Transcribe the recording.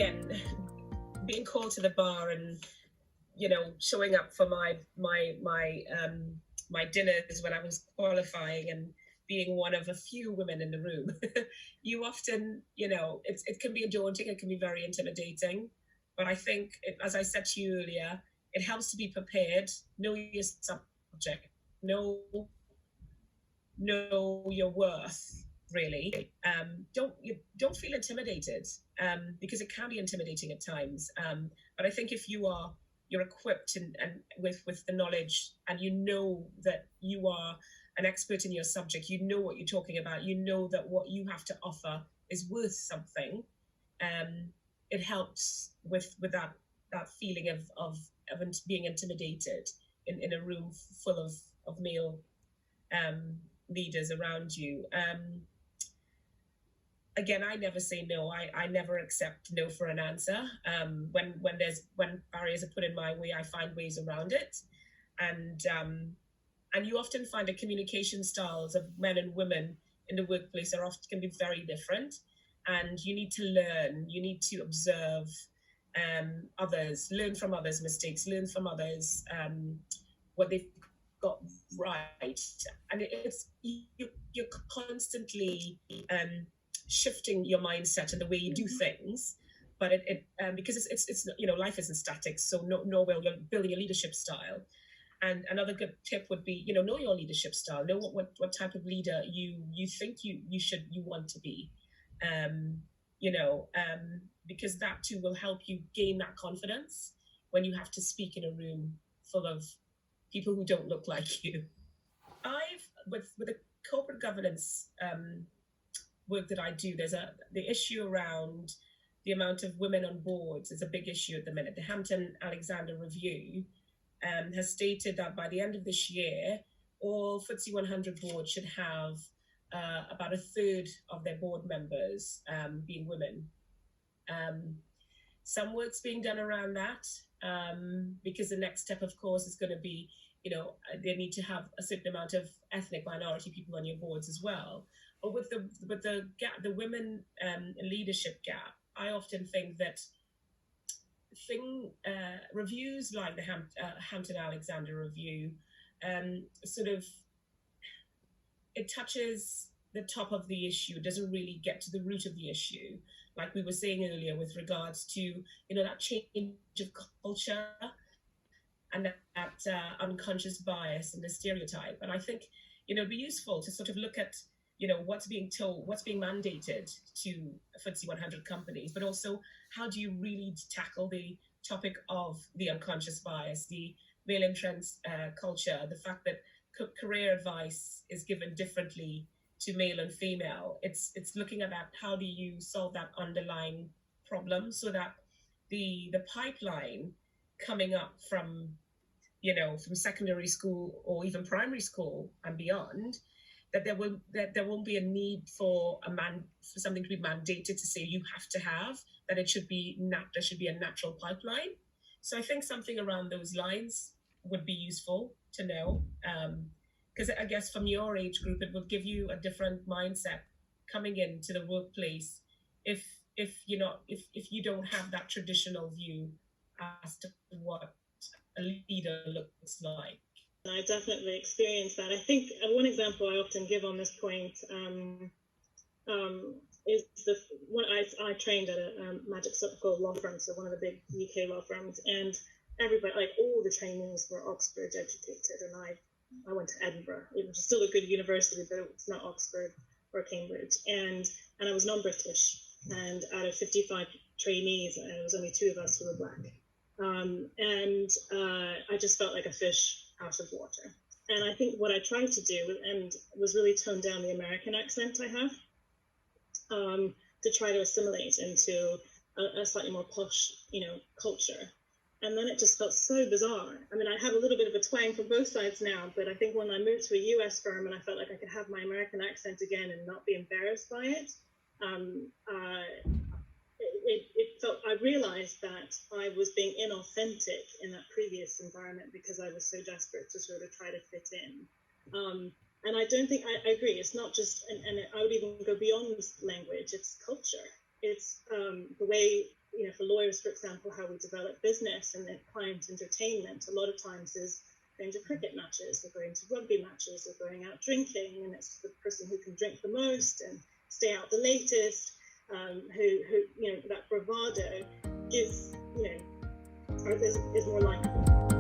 again, being called to the bar and showing up for my dinners when I was qualifying and being one of a few women in the room, you often, it can be daunting, it can be very intimidating. But I think, as I said to you earlier, it helps to be prepared, know your subject, know your worth, really. Don't feel intimidated, because it can be intimidating at times. But I think if you're equipped and with the knowledge, and you know that you are an expert in your subject, you know what you're talking about, you know that what you have to offer is worth something. It helps with that feeling of being intimidated in a room full of male leaders around you. Again, I never say no. I never accept no for an answer. When barriers are put in my way, I find ways around it. And you often find the communication styles of men and women in the workplace can be very different. And you need to learn. You need to observe others, learn from others' mistakes, learn from others what they've got right. And you're constantly shifting your mindset and the way you do things. But because it's life isn't static, so no well, you're building a leadership style. And another good tip would be, know your leadership style, know what type of leader you think you want to be, because that too will help you gain that confidence when you have to speak in a room full of people who don't look like you. With the corporate governance work that I do, there's the issue around the amount of women on boards is a big issue at the minute. The Hampton-Alexander Review has stated that by the end of this year, all FTSE 100 boards should have about a third of their board members being women. Some work's being done around that, because the next step, of course, is going to be, they need to have a certain amount of ethnic minority people on your boards as well. But with the gap, the women leadership gap, I often think that reviews like the Hampton-Alexander Review sort of, it touches the top of the issue, doesn't really get to the root of the issue, like we were saying earlier with regards to that change of culture and that unconscious bias and the stereotype. And I think it'd be useful to sort of look at what's being told, what's being mandated to FTSE 100 companies, but also how do you really tackle the topic of the unconscious bias, the male entrance culture, the fact that career advice is given differently to male and female. It's looking at that. How do you solve that underlying problem so that the pipeline coming up from from secondary school or even primary school and beyond, that there won't be a need for something to be mandated to say you have to have, that there should be a natural pipeline. So I think something around those lines would be useful to know, because I guess from your age group, it would give you a different mindset coming into the workplace if you don't have that traditional view as to what a leader looks like. I definitely experienced that. I think one example I often give on this point is when I trained at a magic circle law firm, so one of the big UK law firms, and everybody, like all the trainees, were Oxford educated, and I went to Edinburgh, which is still a good university, but it's not Oxford or Cambridge, and I was non-British, and out of 55 trainees, there was only 2 of us who were black, and I just felt like a fish out of water. And I think what I tried to do was really tone down the American accent I have, to try to assimilate into a slightly more posh, culture. And then it just felt so bizarre. I mean, I have a little bit of a twang from both sides now, but I think when I moved to a US firm and I felt like I could have my American accent again and not be embarrassed by it, I realized that I was being inauthentic in that previous environment because I was so desperate to sort of try to fit in. And I don't think, I agree, it's not just, and I would even go beyond language, it's culture. It's the way for lawyers, for example, how we develop business and then client entertainment, a lot of times is going to cricket matches, or going to rugby matches, or going out drinking, and it's the person who can drink the most and stay out the latest, who that bravado gives, or is more likely.